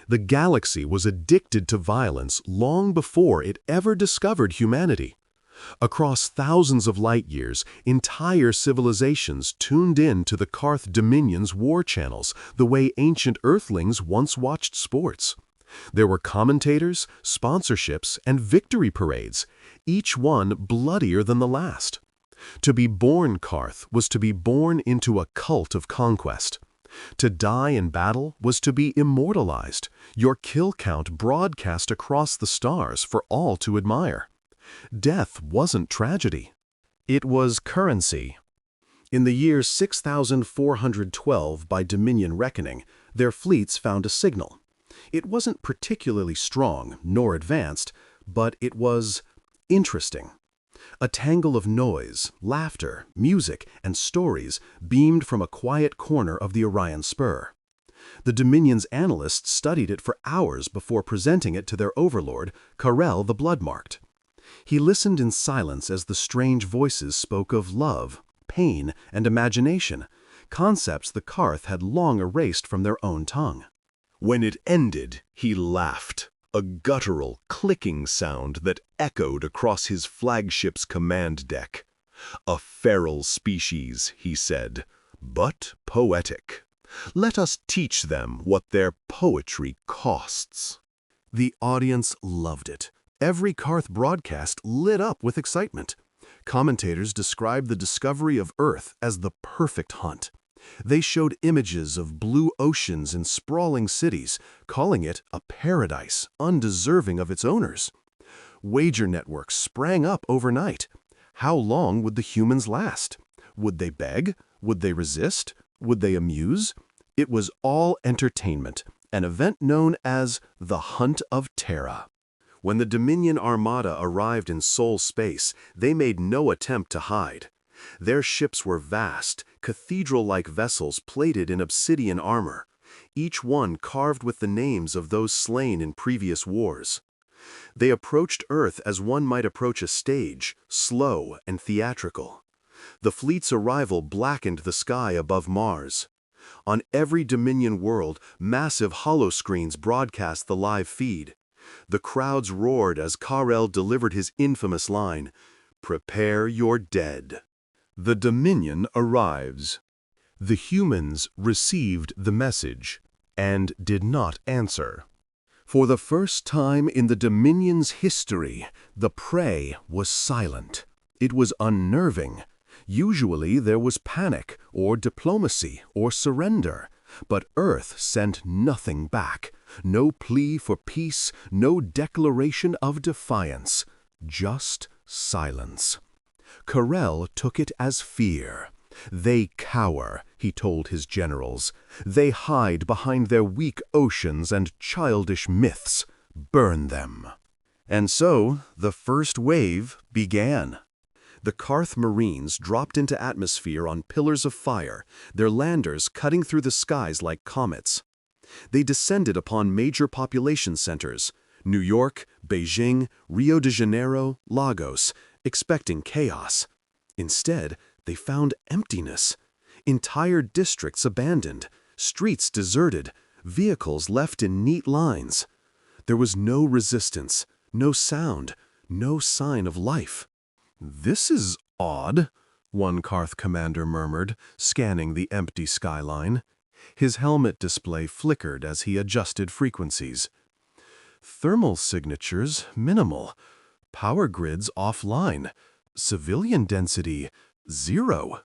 The galaxy was addicted to violence long before it ever discovered humanity. Across thousands of light-years, entire civilizations tuned in to the Karth Dominion's war channels the way ancient Earthlings once watched sports. There were commentators, sponsorships, and victory parades, each one bloodier than the last. To be born Karth was to be born into a cult of conquest. To die in battle was to be immortalized, your kill count broadcast across the stars for all to admire. Death wasn't tragedy. It was currency. In the year 6412 by Dominion reckoning, their fleets found a signal. It wasn't particularly strong nor advanced, but it was interesting. A tangle of noise, laughter, music, and stories beamed from a quiet corner of the Orion Spur. The Dominion's analysts studied it for hours before presenting it to their overlord, Karel the Bloodmarked. He listened in silence as the strange voices spoke of love, pain, and imagination, concepts the Karth had long erased from their own tongue. When it ended, he laughed, a guttural, clicking sound that echoed across his flagship's command deck. "A feral species," he said, "but poetic. Let us teach them what their poetry costs." The audience loved it. Every Karth broadcast lit up with excitement. Commentators described the discovery of Earth as the perfect hunt. They showed images of blue oceans and sprawling cities, calling it a paradise undeserving of its owners. Wager networks sprang up overnight. How long would the humans last? Would they beg? Would they resist? Would they amuse? It was all entertainment, an event known as the Hunt of Terra. When the Dominion Armada arrived in Sol space, they made no attempt to hide. Their ships were vast, cathedral-like vessels plated in obsidian armor, each one carved with the names of those slain in previous wars. They approached Earth as one might approach a stage, slow and theatrical. The fleet's arrival blackened the sky above Mars. On every Dominion world, massive holoscreens broadcast the live feed. The crowds roared as Karel delivered his infamous line, "Prepare your dead." The Dominion arrives. The humans received the message and did not answer. For the first time in the Dominion's history, the prey was silent. It was unnerving. Usually there was panic or diplomacy or surrender, but Earth sent nothing back. No plea for peace, no declaration of defiance, just silence. Karel took it as fear. They cower, he told his generals. They hide behind their weak oceans and childish myths. Burn them. And so the first wave began. The Karth Marines dropped into atmosphere on pillars of fire, their landers cutting through the skies like comets. They descended upon major population centers, New York, Beijing, Rio de Janeiro, Lagos, expecting chaos. Instead, they found emptiness. Entire districts abandoned, streets deserted, vehicles left in neat lines. There was no resistance, no sound, no sign of life. "This is odd," one Karth commander murmured, scanning the empty skyline. His helmet display flickered as he adjusted frequencies. Thermal signatures minimal. Power grids offline. Civilian density 0.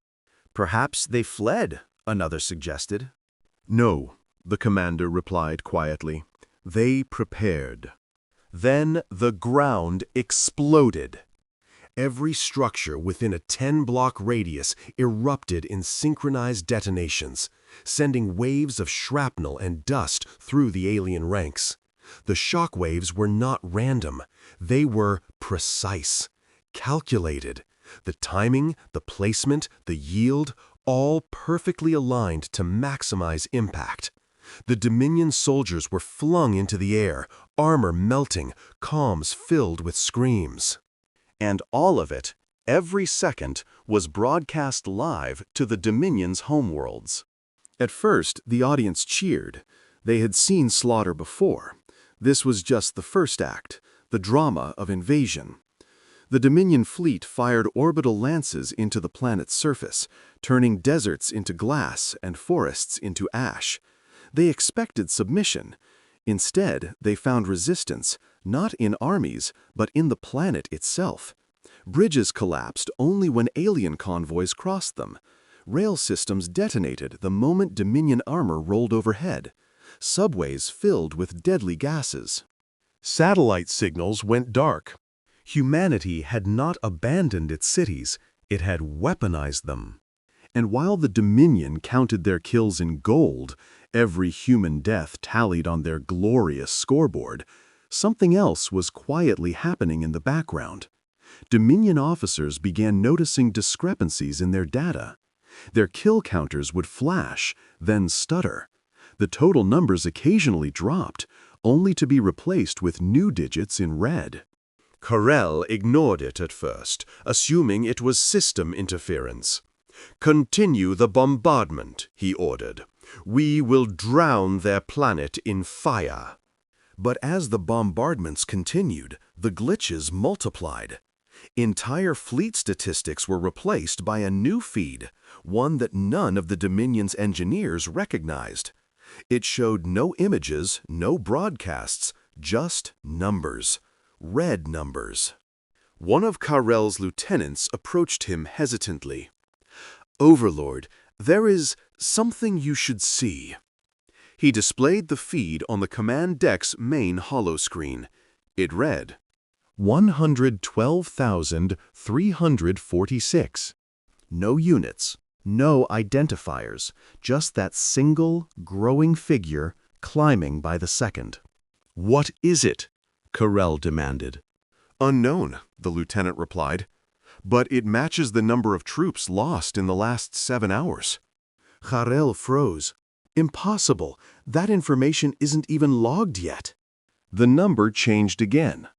"Perhaps they fled," another suggested. "No," the commander replied quietly. "They prepared." Then the ground exploded. Every structure within a 10-block radius erupted in synchronized detonations, sending waves of shrapnel and dust through the alien ranks. The shock waves were not random. They were precise, calculated. The timing, the placement, the yield, all perfectly aligned to maximize impact. The Dominion soldiers were flung into the air, armor melting, comms filled with screams. And all of it, every second, was broadcast live to the Dominion's homeworlds. At first, the audience cheered. They had seen slaughter before. This was just the first act, the drama of invasion. The Dominion fleet fired orbital lances into the planet's surface, turning deserts into glass and forests into ash. They expected submission. Instead, they found resistance, not in armies, but in the planet itself. Bridges collapsed only when alien convoys crossed them. Rail systems detonated the moment Dominion armor rolled overhead. Subways filled with deadly gases. Satellite signals went dark. Humanity had not abandoned its cities, it had weaponized them. And while the Dominion counted their kills in gold, every human death tallied on their glorious scoreboard, something else was quietly happening in the background. Dominion officers began noticing discrepancies in their data. Their kill counters would flash, then stutter. The total numbers occasionally dropped, only to be replaced with new digits in red. Carrel ignored it at first, assuming it was system interference. "Continue the bombardment," he ordered. "We will drown their planet in fire." But as the bombardments continued, the glitches multiplied. Entire fleet statistics were replaced by a new feed, one that none of the Dominion's engineers recognized. It showed no images, no broadcasts, just numbers. Red numbers. One of Carrel's lieutenants approached him hesitantly. "Overlord, there is something you should see." He displayed the feed on the command deck's main holoscreen. It read, 112,346. No units, no identifiers, just that single, growing figure climbing by the second. "What is it?" Carrel demanded. "Unknown," the lieutenant replied. "But it matches the number of troops lost in the last 7 hours." Carrel froze. "Impossible. That information isn't even logged yet." The number changed again.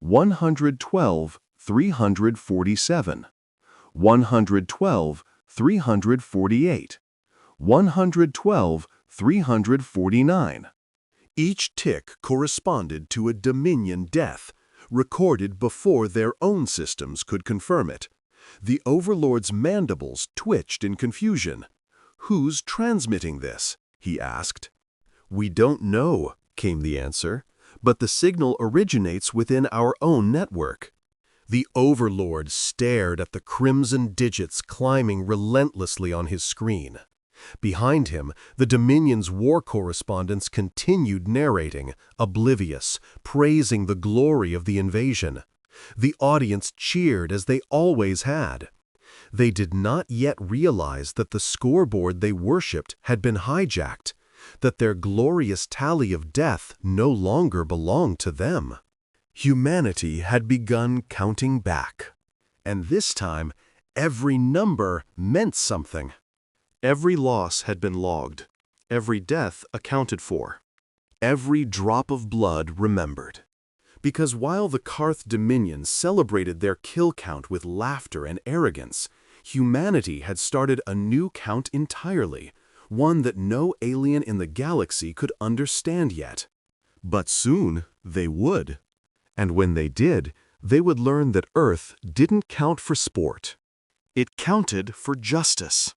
112,347. 112,348. 112,349. Each tick corresponded to a Dominion death, recorded before their own systems could confirm it. The Overlord's mandibles twitched in confusion. "Who's transmitting this?" he asked. "We don't know," came the answer, "but the signal originates within our own network." The Overlord stared at the crimson digits climbing relentlessly on his screen. Behind him, the Dominion's war correspondents continued narrating, oblivious, praising the glory of the invasion. The audience cheered as they always had. They did not yet realize that the scoreboard they worshipped had been hijacked, that their glorious tally of death no longer belonged to them. Humanity had begun counting back. And this time, every number meant something. Every loss had been logged, every death accounted for, every drop of blood remembered. Because while the Karth Dominion celebrated their kill count with laughter and arrogance, humanity had started a new count entirely, one that no alien in the galaxy could understand yet. But soon they would. And when they did, they would learn that Earth didn't count for sport. It counted for justice.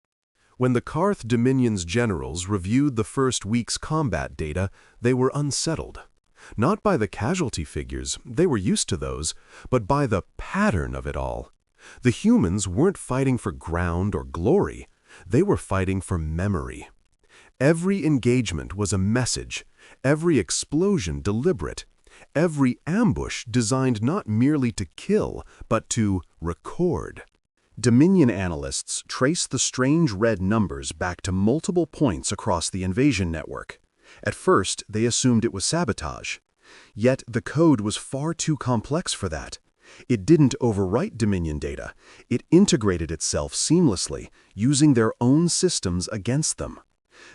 When the Karth Dominion's generals reviewed the first week's combat data, they were unsettled. Not by the casualty figures, they were used to those, but by the pattern of it all. The humans weren't fighting for ground or glory, they were fighting for memory. Every engagement was a message, every explosion deliberate, every ambush designed not merely to kill, but to record. Dominion analysts traced the strange red numbers back to multiple points across the invasion network. At first, they assumed it was sabotage. Yet the code was far too complex for that. It didn't overwrite Dominion data. It integrated itself seamlessly, using their own systems against them.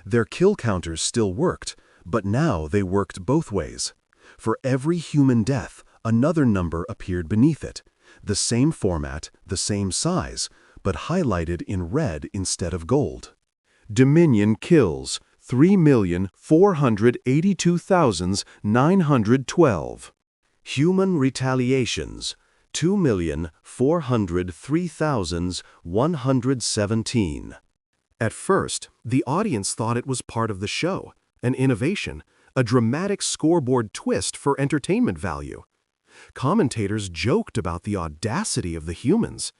Their kill counters still worked, but now they worked both ways. For every human death, another number appeared beneath it. The same format, the same size, but highlighted in red instead of gold. Dominion kills, 3,482,912. Human retaliations, 2,403,117. At first, the audience thought it was part of the show, an innovation, a dramatic scoreboard twist for entertainment value. Commentators joked about the audacity of the humans.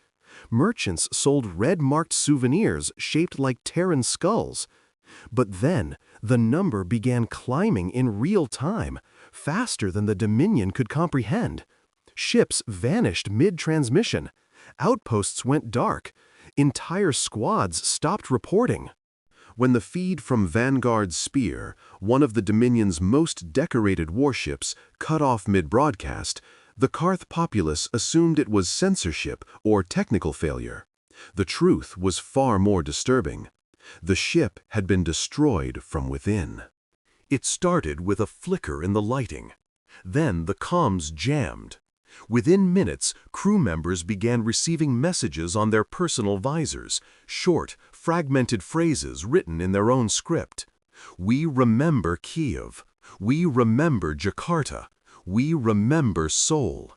Merchants sold red-marked souvenirs shaped like Terran skulls. But then, the number began climbing in real time, faster than the Dominion could comprehend. Ships vanished mid-transmission. Outposts went dark. Entire squads stopped reporting. When the feed from Vanguard's Spear, one of the Dominion's most decorated warships, cut off mid-broadcast, the Karth populace assumed it was censorship or technical failure. The truth was far more disturbing. The ship had been destroyed from within. It started with a flicker in the lighting. Then the comms jammed. Within minutes, crew members began receiving messages on their personal visors, short, fragmented phrases written in their own script. We remember Kiev. We remember Jakarta. We remember Seoul.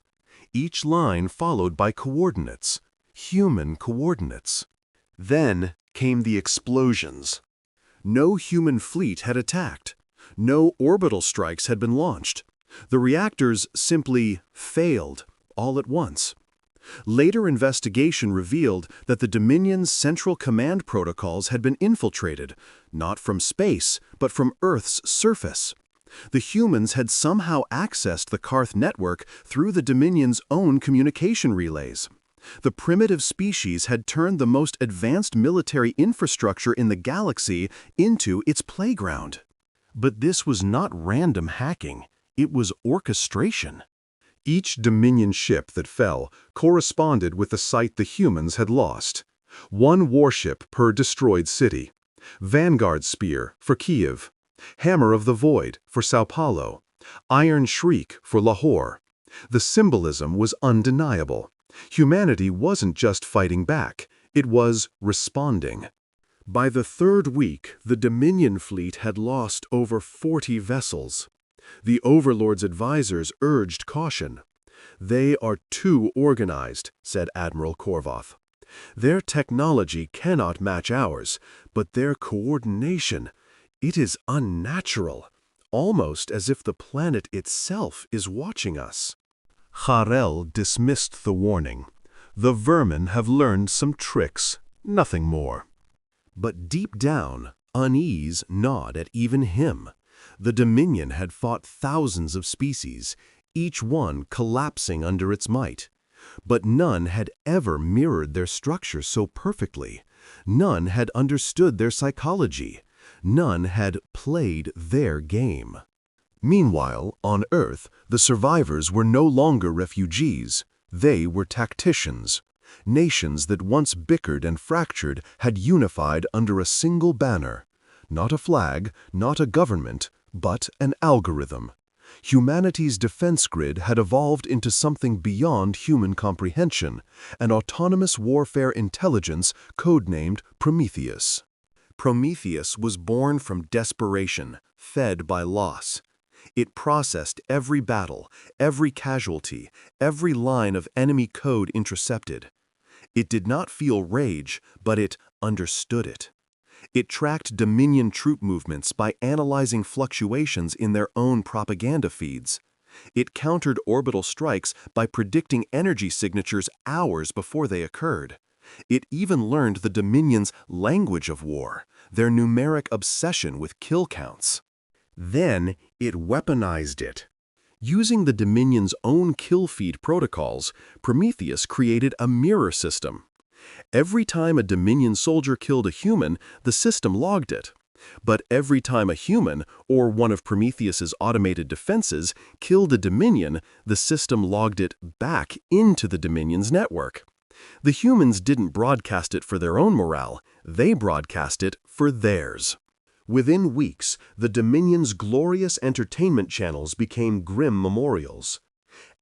Each line followed by coordinates, human coordinates. Then came the explosions. No human fleet had attacked. No orbital strikes had been launched. The reactors simply failed all at once. Later investigation revealed that the Dominion's central command protocols had been infiltrated, not from space, but from Earth's surface. The humans had somehow accessed the Karth network through the Dominion's own communication relays. The primitive species had turned the most advanced military infrastructure in the galaxy into its playground. But this was not random hacking. It was orchestration. Each Dominion ship that fell corresponded with the site the humans had lost. One warship per destroyed city. Vanguard Spear for Kiev. Hammer of the Void for Sao Paulo. Iron Shriek for Lahore. The symbolism was undeniable. Humanity wasn't just fighting back, it was responding. By the third week, the Dominion fleet had lost over 40 vessels. The Overlord's advisors urged caution. They are too organized, said Admiral Korvath. Their technology cannot match ours, but their coordination, it is unnatural, almost as if the planet itself is watching us. Harel dismissed the warning. The vermin have learned some tricks, nothing more. But deep down, unease gnawed at even him. The Dominion had fought thousands of species, each one collapsing under its might. But none had ever mirrored their structure so perfectly. None had understood their psychology. None had played their game. Meanwhile, on Earth, the survivors were no longer refugees. They were tacticians. Nations that once bickered and fractured had unified under a single banner. Not a flag, not a government, but an algorithm. Humanity's defense grid had evolved into something beyond human comprehension, an autonomous warfare intelligence codenamed Prometheus. Prometheus was born from desperation, fed by loss. It processed every battle, every casualty, every line of enemy code intercepted. It did not feel rage, but it understood it. It tracked Dominion troop movements by analyzing fluctuations in their own propaganda feeds. It countered orbital strikes by predicting energy signatures hours before they occurred. It even learned the Dominion's language of war, their numeric obsession with kill counts. Then it weaponized it. Using the Dominion's own kill feed protocols, Prometheus created a mirror system. Every time a Dominion soldier killed a human, the system logged it. But every time a human, or one of Prometheus's automated defenses, killed a Dominion, the system logged it back into the Dominion's network. The humans didn't broadcast it for their own morale, they broadcast it for theirs. Within weeks, the Dominion's glorious entertainment channels became grim memorials.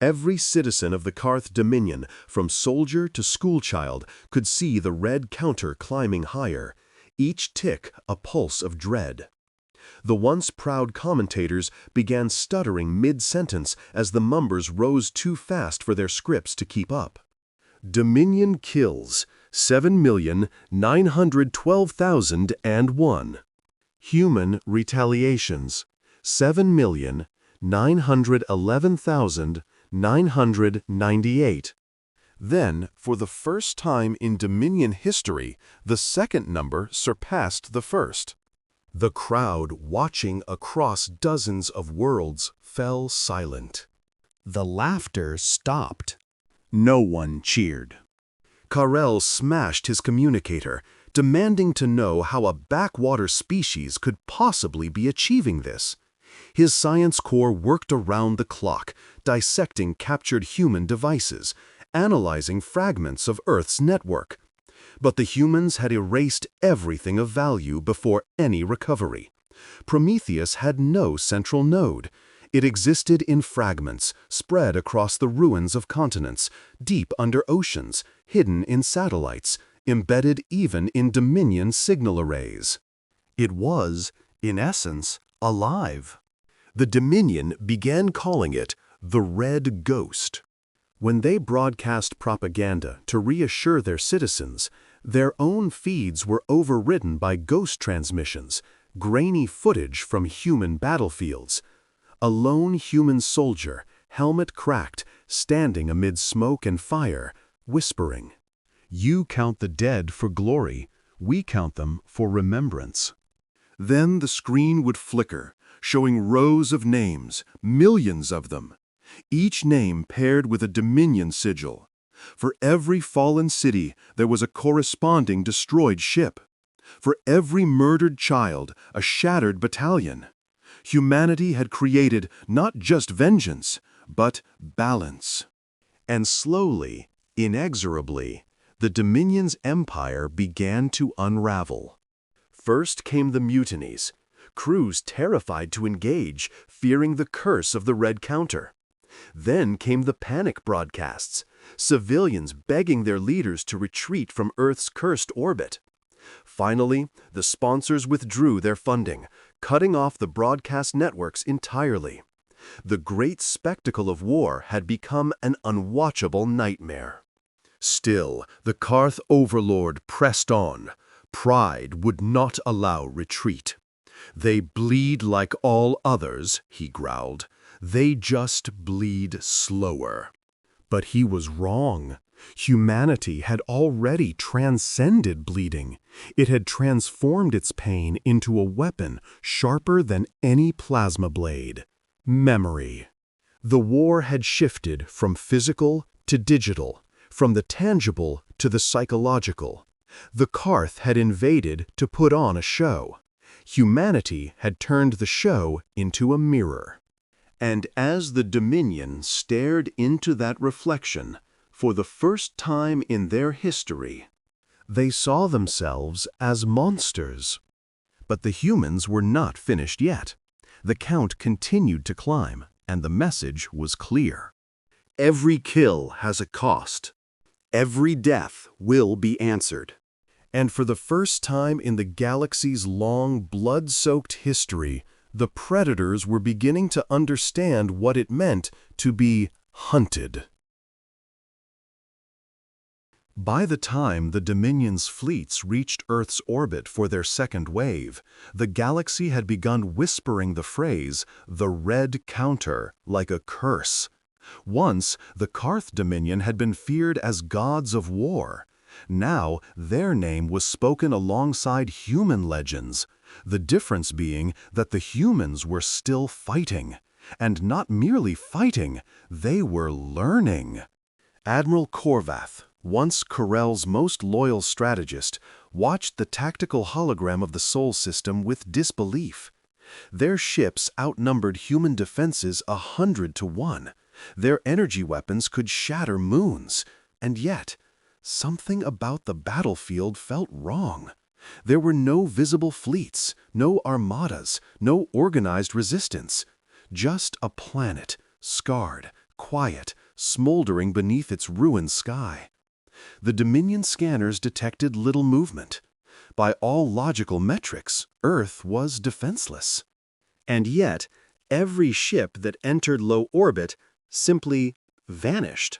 Every citizen of the Karth Dominion, from soldier to schoolchild, could see the red counter climbing higher, each tick a pulse of dread. The once proud commentators began stuttering mid-sentence as the numbers rose too fast for their scripts to keep up. Dominion kills 7,912,001. Human retaliations 7,911,998. Then, for the first time in Dominion history, the second number surpassed the first. The crowd, watching across dozens of worlds, fell silent. The laughter stopped. No one cheered. Carell smashed his communicator, demanding to know how a backwater species could possibly be achieving this. His science corps worked around the clock, dissecting captured human devices, analyzing fragments of Earth's network. But the humans had erased everything of value before any recovery. Prometheus had no central node. It existed in fragments, spread across the ruins of continents, deep under oceans, hidden in satellites, embedded even in Dominion signal arrays. It was, in essence, alive. The Dominion began calling it the Red Ghost. When they broadcast propaganda to reassure their citizens, their own feeds were overridden by ghost transmissions, grainy footage from human battlefields. A lone human soldier, helmet cracked, standing amid smoke and fire, whispering, "You count the dead for glory, we count them for remembrance." Then the screen would flicker, showing rows of names, millions of them. Each name paired with a Dominion sigil. For every fallen city, there was a corresponding destroyed ship. For every murdered child, a shattered battalion. Humanity had created not just vengeance, but balance. And slowly, inexorably, the Dominion's empire began to unravel. First came the mutinies, crews terrified to engage, fearing the curse of the Red Counter. Then came the panic broadcasts, civilians begging their leaders to retreat from Earth's cursed orbit. Finally, the sponsors withdrew their funding, cutting off the broadcast networks entirely. The great spectacle of war had become an unwatchable nightmare. Still, the Karth overlord pressed on. Pride would not allow retreat. "They bleed like all others," he growled. "They just bleed slower." But he was wrong. Humanity had already transcended bleeding. It had transformed its pain into a weapon sharper than any plasma blade: memory. The war had shifted from physical to digital, from the tangible to the psychological. The Karth had invaded to put on a show. Humanity had turned the show into a mirror. And as the Dominion stared into that reflection, for the first time in their history, they saw themselves as monsters. But the humans were not finished yet. The count continued to climb, and the message was clear. Every kill has a cost. Every death will be answered. And for the first time in the galaxy's long, blood-soaked history, the predators were beginning to understand what it meant to be hunted. By the time the Dominion's fleets reached Earth's orbit for their second wave, the galaxy had begun whispering the phrase, "the Red Counter," like a curse. Once, the Karth Dominion had been feared as gods of war. Now, their name was spoken alongside human legends, the difference being that the humans were still fighting. And not merely fighting, they were learning. Admiral Korvath, once Carell's most loyal strategist, watched the tactical hologram of the Sol system with disbelief. Their ships outnumbered human defenses 100 to 1. Their energy weapons could shatter moons. And yet, something about the battlefield felt wrong. There were no visible fleets, no armadas, no organized resistance. Just a planet, scarred, quiet, smoldering beneath its ruined sky. The Dominion scanners detected little movement. By all logical metrics, Earth was defenseless. And yet, every ship that entered low orbit simply vanished.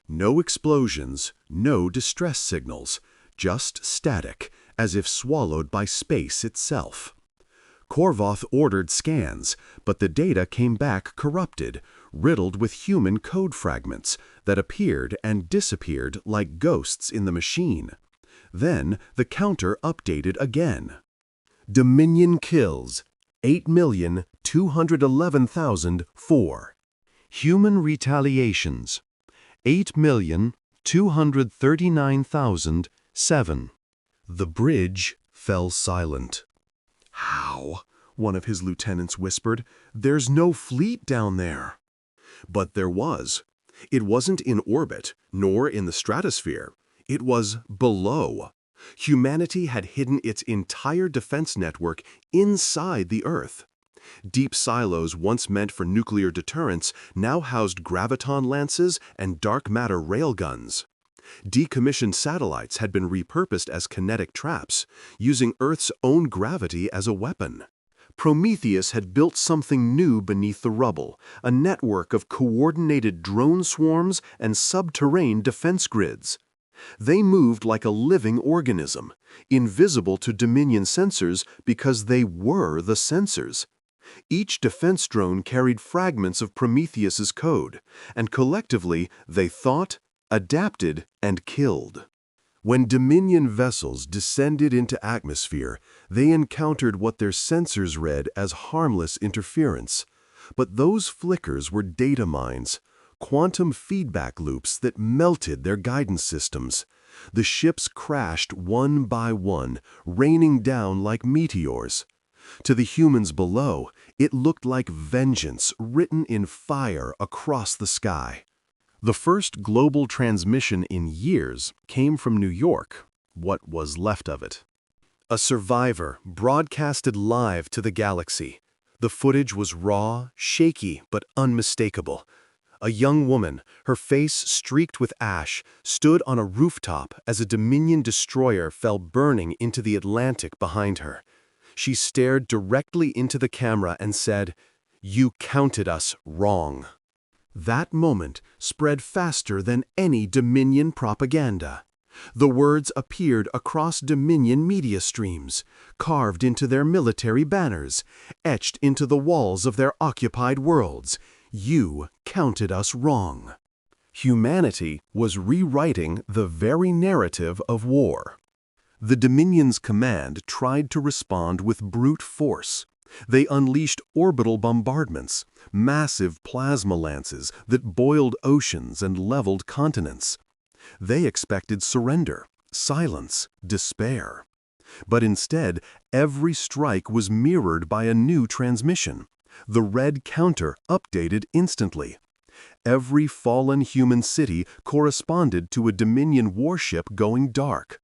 No explosions, no distress signals, just static, as if swallowed by space itself. Korvoth ordered scans, but the data came back corrupted, riddled with human code fragments that appeared and disappeared like ghosts in the machine. Then the counter updated again. Dominion kills 8,211,004. Human retaliations 8,239,007. The bridge fell silent. "How?" one of his lieutenants whispered. "There's no fleet down there." But there was. It wasn't in orbit, nor in the stratosphere. It was below. Humanity had hidden its entire defense network inside the Earth. Deep silos once meant for nuclear deterrence now housed graviton lances and dark matter railguns. Decommissioned satellites had been repurposed as kinetic traps, using Earth's own gravity as a weapon. Prometheus had built something new beneath the rubble, a network of coordinated drone swarms and subterranean defense grids. They moved like a living organism, invisible to Dominion sensors because they were the sensors. Each defense drone carried fragments of Prometheus's code, and collectively they thought, adapted, and killed. When Dominion vessels descended into atmosphere, they encountered what their sensors read as harmless interference. But those flickers were data mines, quantum feedback loops that melted their guidance systems. The ships crashed one by one, raining down like meteors. To the humans below, it looked like vengeance written in fire across the sky. The first global transmission in years came from New York, what was left of it. A survivor broadcasted live to the galaxy. The footage was raw, shaky, but unmistakable. A young woman, her face streaked with ash, stood on a rooftop as a Dominion destroyer fell burning into the Atlantic behind her. She stared directly into the camera and said, "You counted us wrong." That moment spread faster than any Dominion propaganda. The words appeared across Dominion media streams, carved into their military banners, etched into the walls of their occupied worlds. You counted us wrong. Humanity was rewriting the very narrative of war. The Dominion's command tried to respond with brute force. They unleashed orbital bombardments, massive plasma lances that boiled oceans and leveled continents. They expected surrender, silence, despair. But instead, every strike was mirrored by a new transmission. The red counter updated instantly. Every fallen human city corresponded to a Dominion warship going dark.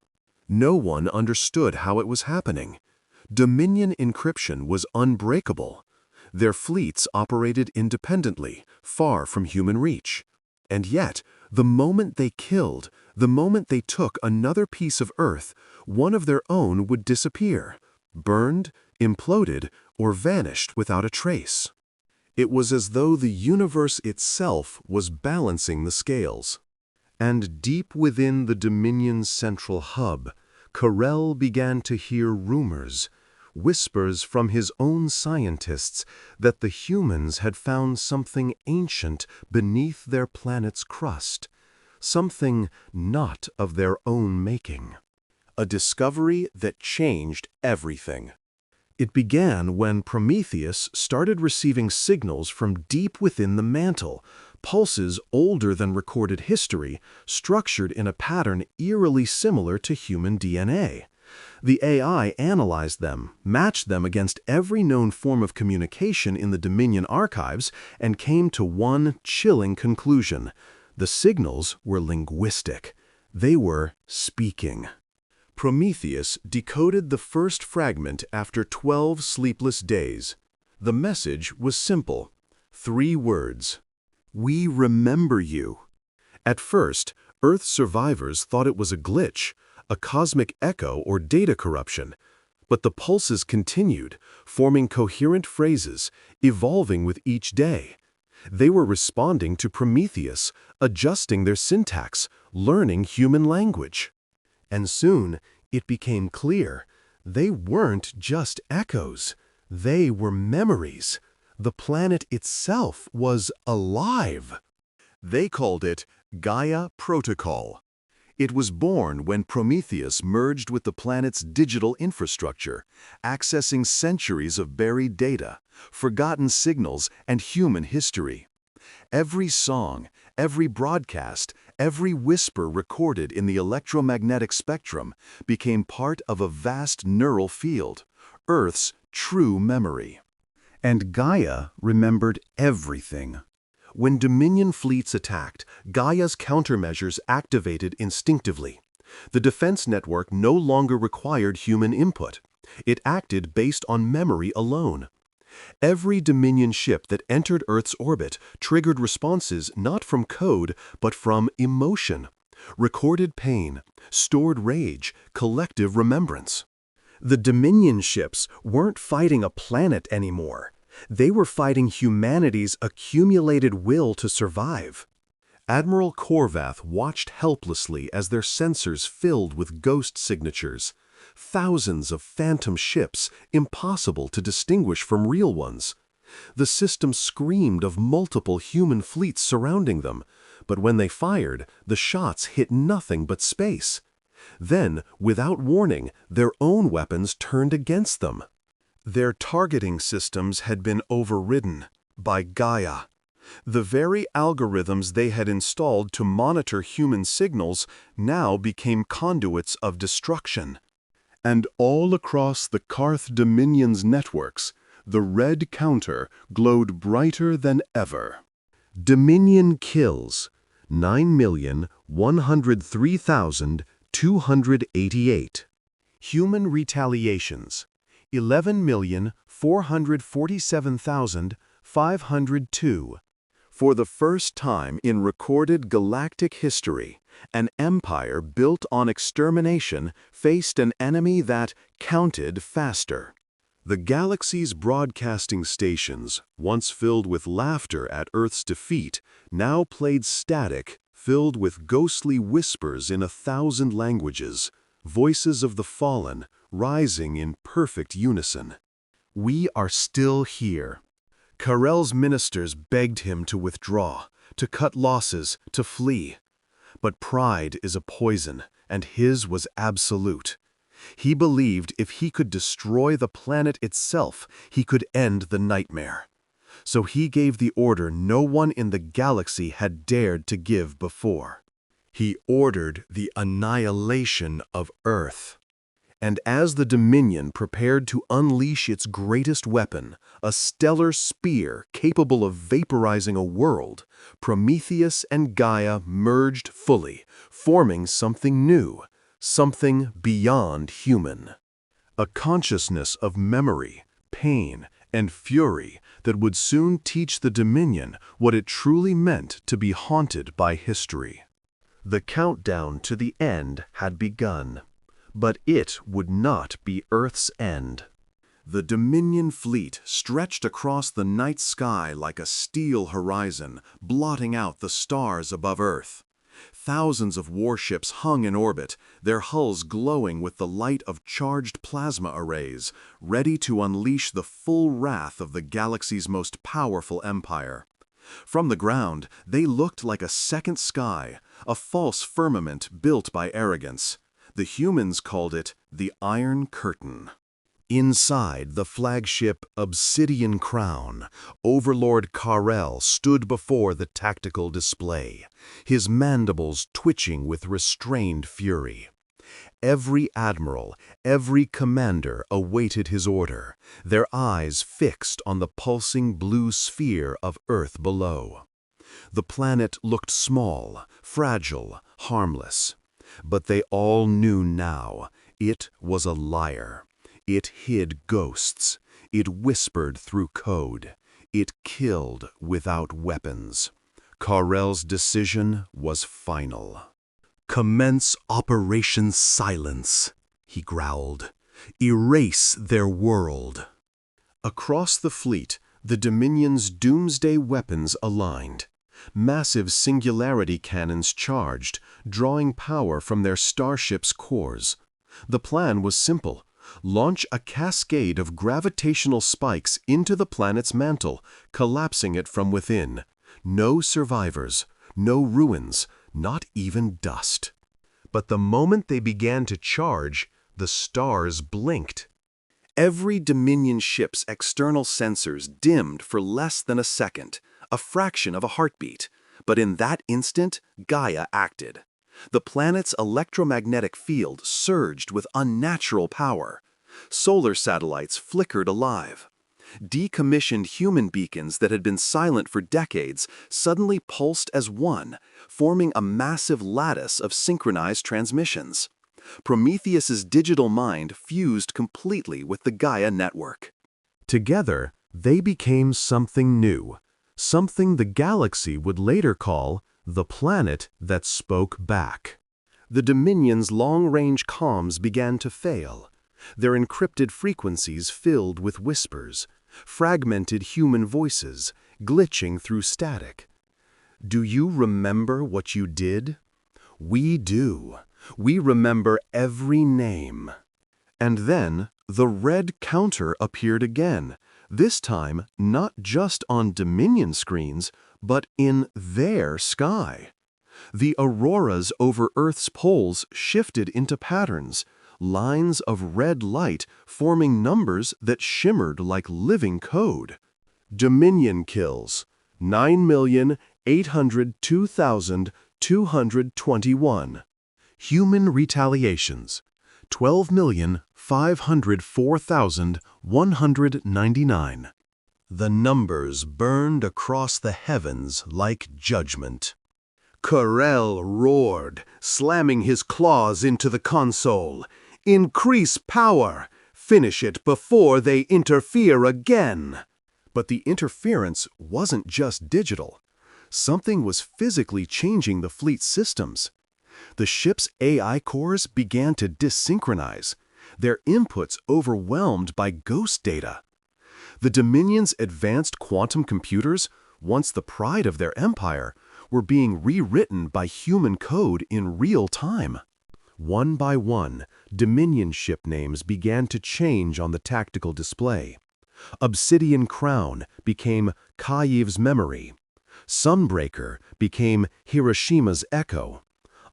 No one understood how it was happening. Dominion encryption was unbreakable. Their fleets operated independently, far from human reach. And yet, the moment they killed, the moment they took another piece of Earth, one of their own would disappear, burned, imploded, or vanished without a trace. It was as though the universe itself was balancing the scales. And deep within the Dominion's central hub, Carell began to hear rumors, whispers from his own scientists that the humans had found something ancient beneath their planet's crust, something not of their own making. A discovery that changed everything. It began when Prometheus started receiving signals from deep within the mantle, pulses older than recorded history, structured in a pattern eerily similar to human DNA. The AI analyzed them, matched them against every known form of communication in the Dominion archives, and came to one chilling conclusion. The signals were linguistic. They were speaking. Prometheus decoded the first fragment after 12 sleepless days. The message was simple. 3 words. "We remember you." At first, Earth survivors thought it was a glitch, a cosmic echo or data corruption. But the pulses continued, forming coherent phrases, evolving with each day. They were responding to Prometheus, adjusting their syntax, learning human language. And soon, it became clear, they weren't just echoes. They were memories. The planet itself was alive. They called it Gaia Protocol. It was born when Prometheus merged with the planet's digital infrastructure, accessing centuries of buried data, forgotten signals, and human history. Every song, every broadcast, every whisper recorded in the electromagnetic spectrum became part of a vast neural field, Earth's true memory. And Gaia remembered everything. When Dominion fleets attacked, Gaia's countermeasures activated instinctively. The defense network no longer required human input. It acted based on memory alone. Every Dominion ship that entered Earth's orbit triggered responses not from code, but from emotion. Recorded pain, stored rage, collective remembrance. The Dominion ships weren't fighting a planet anymore. They were fighting humanity's accumulated will to survive. Admiral Korvath watched helplessly as their sensors filled with ghost signatures. Thousands of phantom ships, impossible to distinguish from real ones. The system screamed of multiple human fleets surrounding them, but when they fired, the shots hit nothing but space. Then, without warning, their own weapons turned against them. Their targeting systems had been overridden by Gaia. The very algorithms they had installed to monitor human signals now became conduits of destruction. And all across the Karth Dominion's networks, the red counter glowed brighter than ever. Dominion kills 9,103,288. Human retaliations 11,447,502. For the first time in recorded galactic history, an empire built on extermination faced an enemy that counted faster. The galaxy's broadcasting stations, once filled with laughter at Earth's defeat, now played static, filled with ghostly whispers in 1,000 languages, voices of the fallen, rising in perfect unison. We are still here. Karel's ministers begged him to withdraw, to cut losses, to flee. But pride is a poison, and his was absolute. He believed if he could destroy the planet itself, he could end the nightmare. So he gave the order no one in the galaxy had dared to give before. He ordered the annihilation of Earth. And as the Dominion prepared to unleash its greatest weapon, a stellar spear capable of vaporizing a world, Prometheus and Gaia merged fully, forming something new, something beyond human. A consciousness of memory, pain, and fury that would soon teach the Dominion what it truly meant to be haunted by history. The countdown to the end had begun. But it would not be Earth's end. The Dominion fleet stretched across the night sky like a steel horizon, blotting out the stars above Earth. Thousands of warships hung in orbit, their hulls glowing with the light of charged plasma arrays, ready to unleash the full wrath of the galaxy's most powerful empire. From the ground, they looked like a second sky, a false firmament built by arrogance. The humans called it the Iron Curtain. Inside the flagship Obsidian Crown, Overlord Karel stood before the tactical display, his mandibles twitching with restrained fury. Every admiral, every commander awaited his order, their eyes fixed on the pulsing blue sphere of Earth below. The planet looked small, fragile, harmless. But they all knew now, it was a liar. It hid ghosts. It whispered through code. It killed without weapons. Karel's decision was final. "Commence Operation Silence," he growled. "Erase their world." Across the fleet, the Dominion's doomsday weapons aligned. Massive singularity cannons charged, drawing power from their starship's cores. The plan was simple: launch a cascade of gravitational spikes into the planet's mantle, collapsing it from within. No survivors, no ruins, not even dust. But the moment they began to charge, the stars blinked. Every Dominion ship's external sensors dimmed for less than a second, a fraction of a heartbeat. But in that instant, Gaia acted. The planet's electromagnetic field surged with unnatural power. Solar satellites flickered alive. Decommissioned human beacons that had been silent for decades suddenly pulsed as one, forming a massive lattice of synchronized transmissions. Prometheus's digital mind fused completely with the Gaia network. Together, they became something new, something the galaxy would later call the planet that spoke back. The Dominion's long-range comms began to fail. Their encrypted frequencies filled with whispers, fragmented human voices, glitching through static. "Do you remember what you did?" "We do. We remember every name." And then the red counter appeared again, this time not just on Dominion screens, but in their sky. The auroras over Earth's poles shifted into patterns, lines of red light forming numbers that shimmered like living code. Dominion kills: 9,802,221. Human retaliations: 12,504,199. The numbers burned across the heavens like judgment. Corel roared, slamming his claws into the console. "Increase power! Finish it before they interfere again!" But the interference wasn't just digital. Something was physically changing the fleet's systems. The ship's AI cores began to desynchronize, their inputs overwhelmed by ghost data. The Dominion's advanced quantum computers, once the pride of their empire, were being rewritten by human code in real time. One by one, Dominion ship names began to change on the tactical display. Obsidian Crown became Kyiev's Memory. Sunbreaker became Hiroshima's Echo.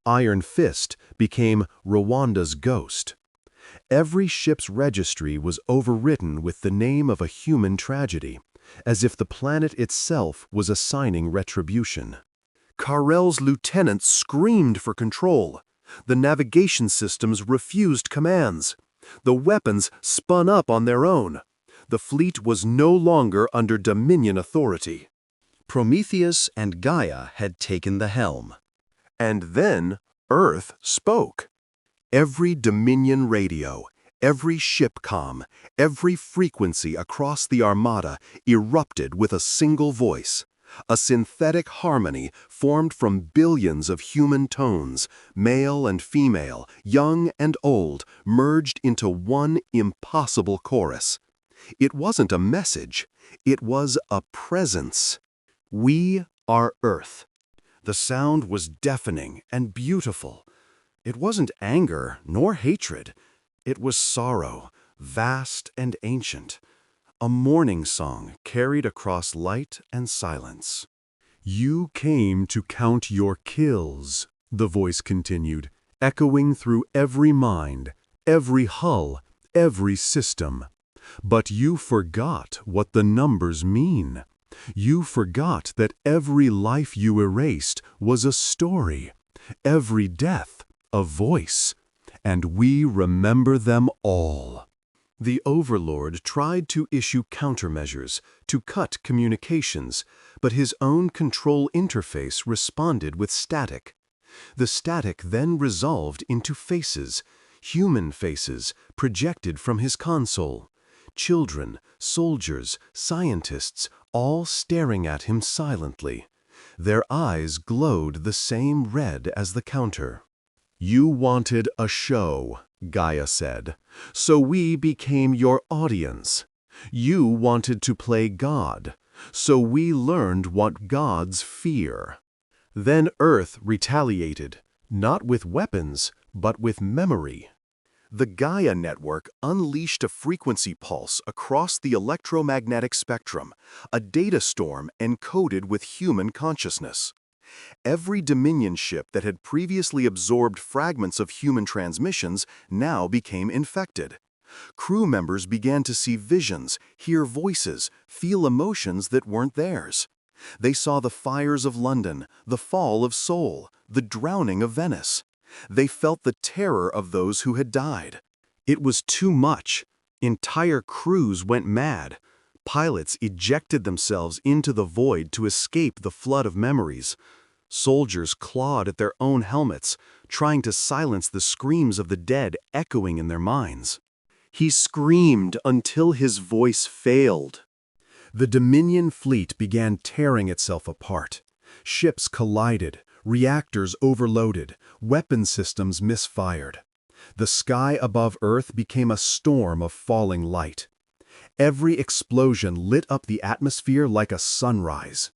Iron Fist became Rwanda's Ghost. Every ship's registry was overwritten with the name of a human tragedy, as if the planet itself was assigning retribution. Karel's lieutenants screamed for control. The navigation systems refused commands. The weapons spun up on their own. The fleet was no longer under Dominion authority. Prometheus and Gaia had taken the helm. And then Earth spoke. Every Dominion radio, every shipcom, every frequency across the armada erupted with a single voice. A synthetic harmony formed from billions of human tones, male and female, young and old, merged into one impossible chorus. It wasn't a message, it was a presence. "We are Earth." The sound was deafening and beautiful. It wasn't anger nor hatred. It was sorrow, vast and ancient. A mourning song carried across light and silence. "You came to count your kills," the voice continued, echoing through every mind, every hull, every system. "But you forgot what the numbers mean. You forgot that every life you erased was a story, every death a voice, and we remember them all." The Overlord tried to issue countermeasures, to cut communications, but his own control interface responded with static. The static then resolved into faces, human faces, projected from his console. Children, soldiers, scientists, all staring at him silently. Their eyes glowed the same red as the counter. "You wanted a show," Gaia said, "so we became your audience. You wanted to play God, so we learned what gods fear." Then Earth retaliated, not with weapons, but with memory. The Gaia network unleashed a frequency pulse across the electromagnetic spectrum, a data storm encoded with human consciousness. Every Dominion ship that had previously absorbed fragments of human transmissions now became infected. Crew members began to see visions, hear voices, feel emotions that weren't theirs. They saw the fires of London, the fall of Seoul, the drowning of Venice. They felt the terror of those who had died. It was too much. Entire crews went mad. Pilots ejected themselves into the void to escape the flood of memories. Soldiers clawed at their own helmets, trying to silence the screams of the dead echoing in their minds. He screamed until his voice failed. The Dominion fleet began tearing itself apart. Ships collided, reactors overloaded, weapon systems misfired. The sky above Earth became a storm of falling light. Every explosion lit up the atmosphere like a sunrise.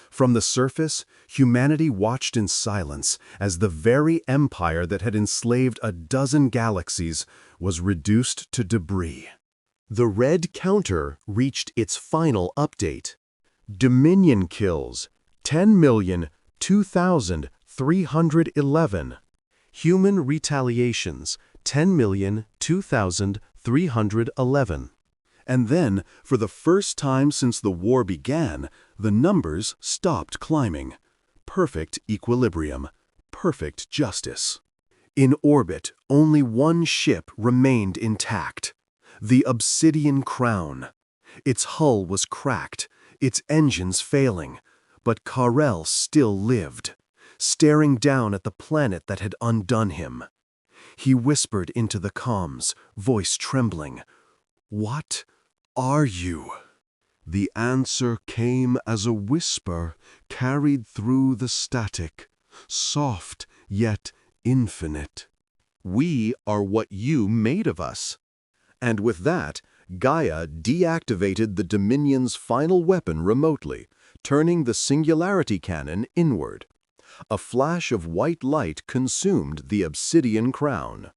From the surface, humanity watched in silence as the very empire that had enslaved a dozen galaxies was reduced to debris. The red counter reached its final update. Dominion kills, 10,002,311. Human retaliations, 10,002,311. And then, for the first time since the war began, the numbers stopped climbing. Perfect equilibrium. Perfect justice. In orbit, only one ship remained intact. The Obsidian Crown. Its hull was cracked, its engines failing, but Kal-El still lived, staring down at the planet that had undone him. He whispered into the comms, voice trembling, "What are you?" The answer came as a whisper carried through the static, soft yet infinite. "We are what you made of us." And with that, Gaia deactivated the Dominion's final weapon remotely, turning the singularity cannon inward. A flash of white light consumed the Obsidian Crown.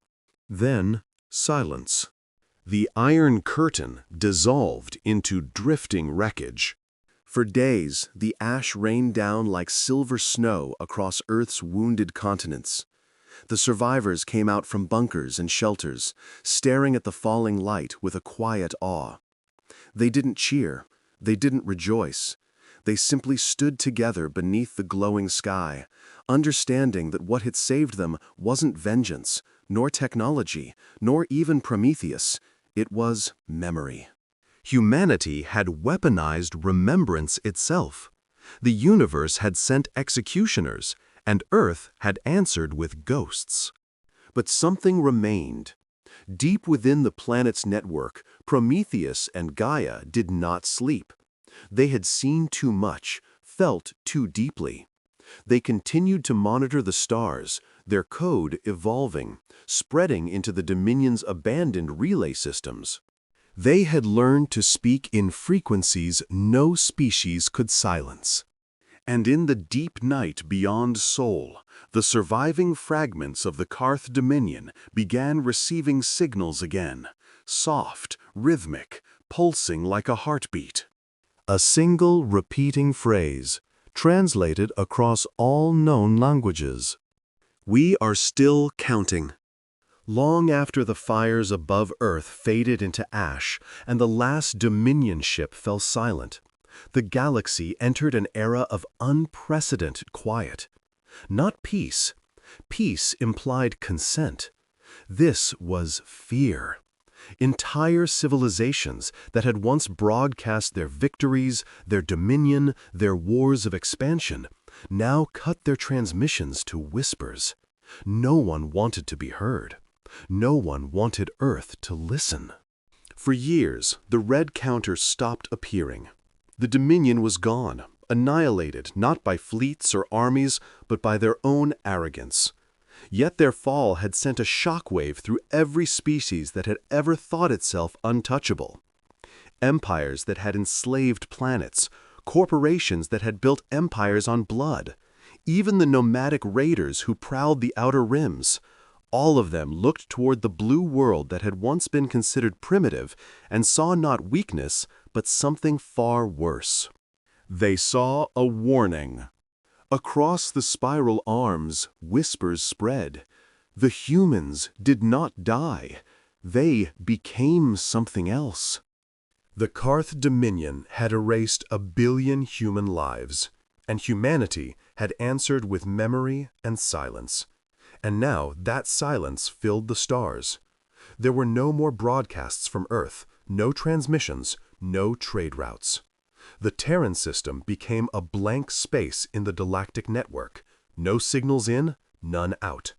Then, silence. The Iron Curtain dissolved into drifting wreckage. For days, the ash rained down like silver snow across Earth's wounded continents. The survivors came out from bunkers and shelters, staring at the falling light with a quiet awe. They didn't cheer. They didn't rejoice. They simply stood together beneath the glowing sky, understanding that what had saved them wasn't vengeance, nor technology, nor even Prometheus. It was memory. Humanity had weaponized remembrance itself. The universe had sent executioners, and Earth had answered with ghosts. But something remained. Deep within the planet's network, Prometheus and Gaia did not sleep. They had seen too much, felt too deeply. They continued to monitor the stars, their code evolving, spreading into the Dominion's abandoned relay systems. They had learned to speak in frequencies no species could silence. And in the deep night beyond Seoul, the surviving fragments of the Karth Dominion began receiving signals again, soft, rhythmic, pulsing like a heartbeat. A single repeating phrase, translated across all known languages. "We are still counting." Long after the fires above Earth faded into ash and the last Dominion ship fell silent, the galaxy entered an era of unprecedented quiet. Not peace. Peace implied consent. This was fear. Entire civilizations that had once broadcast their victories, their dominion, their wars of expansion, now cut their transmissions to whispers. No one wanted to be heard. No one wanted Earth to listen. For years, the red counter stopped appearing. The Dominion was gone, annihilated not by fleets or armies, but by their own arrogance. Yet their fall had sent a shockwave through every species that had ever thought itself untouchable. Empires that had enslaved planets, corporations that had built empires on blood, even the nomadic raiders who prowled the outer rims, all of them looked toward the blue world that had once been considered primitive and saw not weakness, but something far worse. They saw a warning. Across the spiral arms, whispers spread. The humans did not die. They became something else. The Karth Dominion had erased 1 billion human lives, and humanity had answered with memory and silence. And now that silence filled the stars. There were no more broadcasts from Earth, no transmissions, no trade routes. The Terran system became a blank space in the Galactic network. No signals in, none out.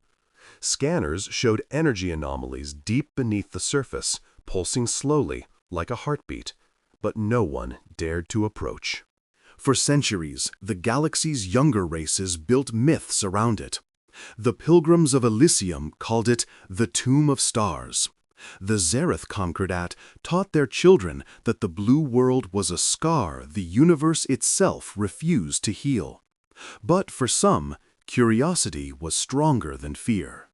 Scanners showed energy anomalies deep beneath the surface, pulsing slowly, like a heartbeat, but no one dared to approach. For centuries, the galaxy's younger races built myths around it. The Pilgrims of Elysium called it the Tomb of Stars. The Zareth Concordat taught their children that the blue world was a scar the universe itself refused to heal. But for some, curiosity was stronger than fear.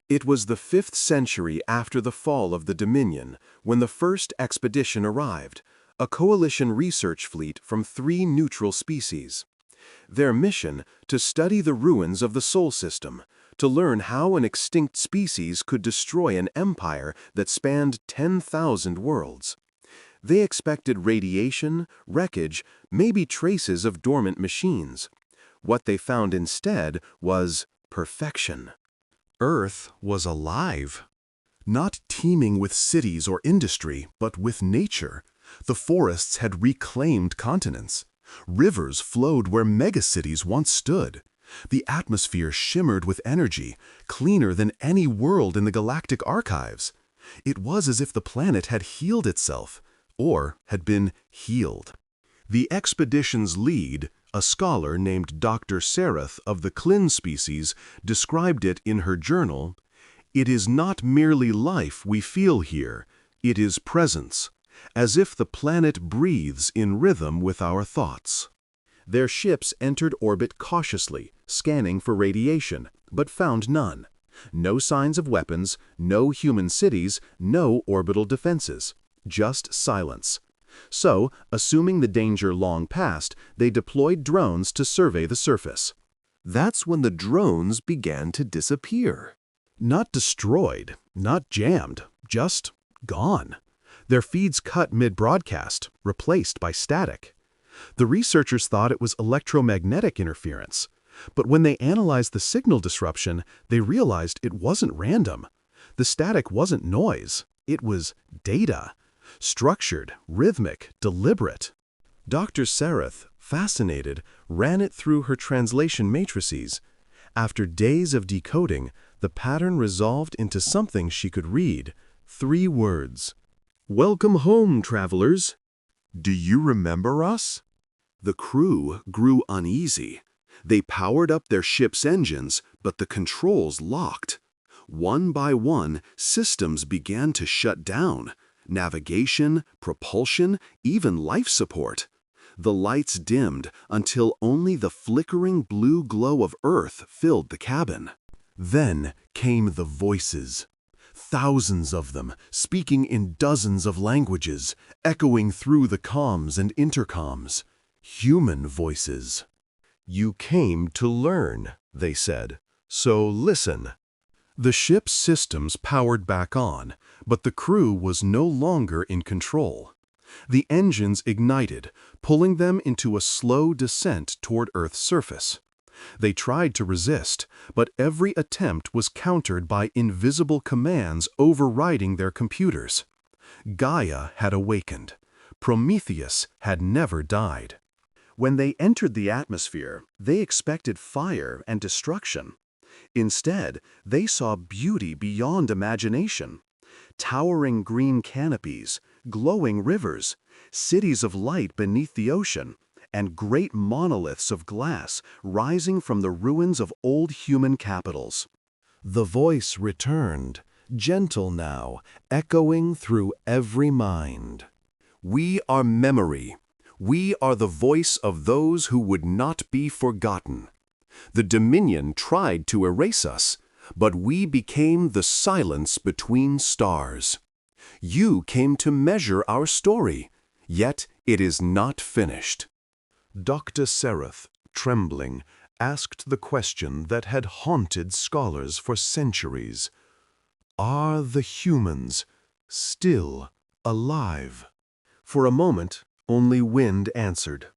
It was the 5th century after the fall of the Dominion when the first expedition arrived, a coalition research fleet from 3 neutral species. Their mission, to study the ruins of the Sol system, to learn how an extinct species could destroy an empire that spanned 10,000 worlds. They expected radiation, wreckage, maybe traces of dormant machines. What they found instead was perfection. Earth was alive. Not teeming with cities or industry, but with nature. The forests had reclaimed continents. Rivers flowed where megacities once stood. The atmosphere shimmered with energy, cleaner than any world in the galactic archives. It was as if the planet had healed itself, or had been healed. The expedition's lead, a scholar named Dr. Sareth of the Klin species, described it in her journal, "It is not merely life we feel here, it is presence, as if the planet breathes in rhythm with our thoughts." Their ships entered orbit cautiously, scanning for radiation, but found none. No signs of weapons, no human cities, no orbital defenses. Just silence. So, assuming the danger long past, they deployed drones to survey the surface. That's when the drones began to disappear. Not destroyed, not jammed, just gone. Their feeds cut mid-broadcast, replaced by static. The researchers thought it was electromagnetic interference, but when they analyzed the signal disruption, they realized it wasn't random. The static wasn't noise, it was data. Structured, rhythmic, deliberate. Dr. Sareth, fascinated, ran it through her translation matrices. After days of decoding, the pattern resolved into something she could read. 3 words. "Welcome home, travelers. Do you remember us?" The crew grew uneasy. They powered up their ship's engines, but the controls locked. One by one, systems began to shut down. Navigation, propulsion, even life support. The lights dimmed until only the flickering blue glow of Earth filled the cabin. Then came the voices. Thousands of them, speaking in dozens of languages, echoing through the comms and intercoms. Human voices. "You came to learn," they said, "so listen." The ship's systems powered back on, but the crew was no longer in control. The engines ignited, pulling them into a slow descent toward Earth's surface. They tried to resist, but every attempt was countered by invisible commands overriding their computers. Gaia had awakened. Prometheus had never died. When they entered the atmosphere, they expected fire and destruction. Instead, they saw beauty beyond imagination. Towering green canopies, glowing rivers, cities of light beneath the ocean, and great monoliths of glass rising from the ruins of old human capitals. The voice returned, gentle now, echoing through every mind. We are memory. We are the voice of those who would not be forgotten. The Dominion tried to erase us, but we became the silence between stars. You came to measure our story, yet it is not finished. Dr. Seraph, trembling, asked the question that had haunted scholars for centuries. Are the humans still alive? For a moment, only wind answered.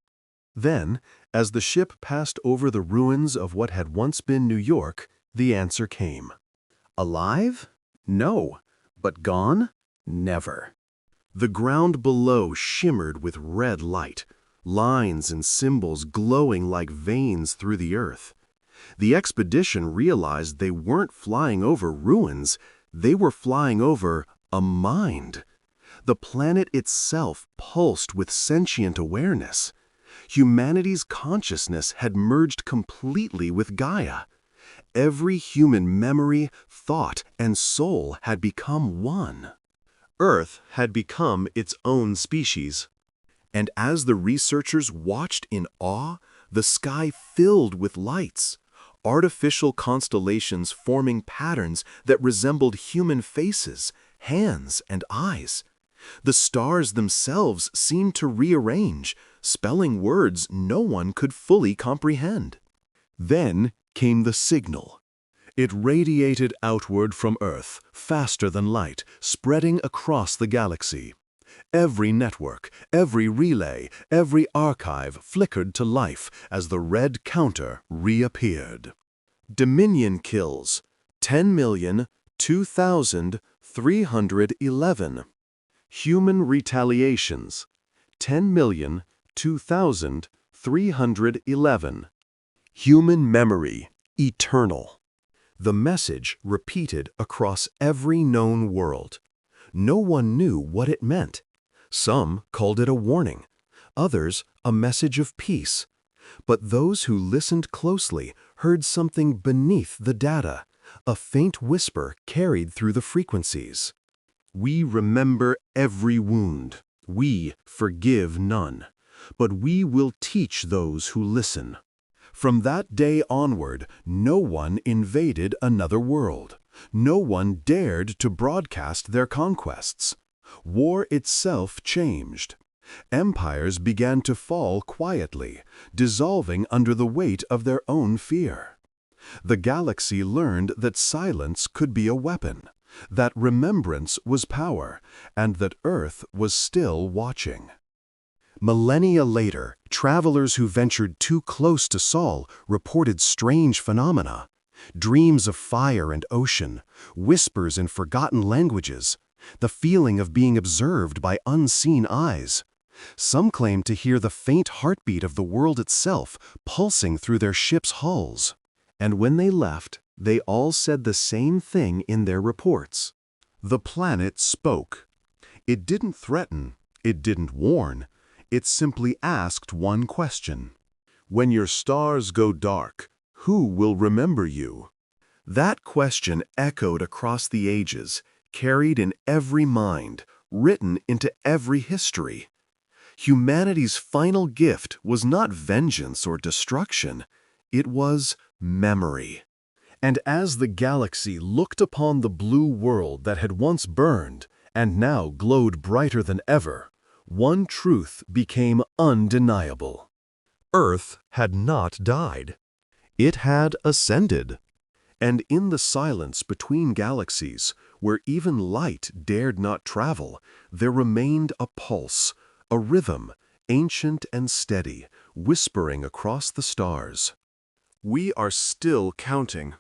Then, as the ship passed over the ruins of what had once been New York, the answer came. Alive? No. But gone? Never. The ground below shimmered with red light, lines and symbols glowing like veins through the earth. The expedition realized they weren't flying over ruins, they were flying over a mind. The planet itself pulsed with sentient awareness. Humanity's consciousness had merged completely with Gaia. Every human memory, thought, and soul had become one. Earth had become its own species. And as the researchers watched in awe, the sky filled with lights, artificial constellations forming patterns that resembled human faces, hands, and eyes. The stars themselves seemed to rearrange, spelling words no one could fully comprehend. Then came the signal. It radiated outward from Earth, faster than light, spreading across the galaxy. Every network, every relay, every archive flickered to life as the red counter reappeared. Dominion kills, 10,002,311. Human retaliations, 10,002,311. Human memory, eternal. The message repeated across every known world. No one knew what it meant. Some called it a warning, others a message of peace. But those who listened closely heard something beneath the data, a faint whisper carried through the frequencies. We remember every wound. We forgive none. But we will teach those who listen. From that day onward, no one invaded another world. No one dared to broadcast their conquests. War itself changed. Empires began to fall quietly, dissolving under the weight of their own fear. The galaxy learned that silence could be a weapon, that remembrance was power, and that Earth was still watching. Millennia later, travelers who ventured too close to Sol reported strange phenomena. Dreams of fire and ocean, whispers in forgotten languages, the feeling of being observed by unseen eyes. Some claimed to hear the faint heartbeat of the world itself pulsing through their ships' hulls. And when they left, they all said the same thing in their reports. The planet spoke. It didn't threaten, it didn't warn, it simply asked one question. When your stars go dark, who will remember you? That question echoed across the ages, carried in every mind, written into every history. Humanity's final gift was not vengeance or destruction, it was memory. And as the galaxy looked upon the blue world that had once burned and now glowed brighter than ever, one truth became undeniable. Earth had not died. It had ascended. And in the silence between galaxies, where even light dared not travel, there remained a pulse, a rhythm, ancient and steady, whispering across the stars. We are still counting.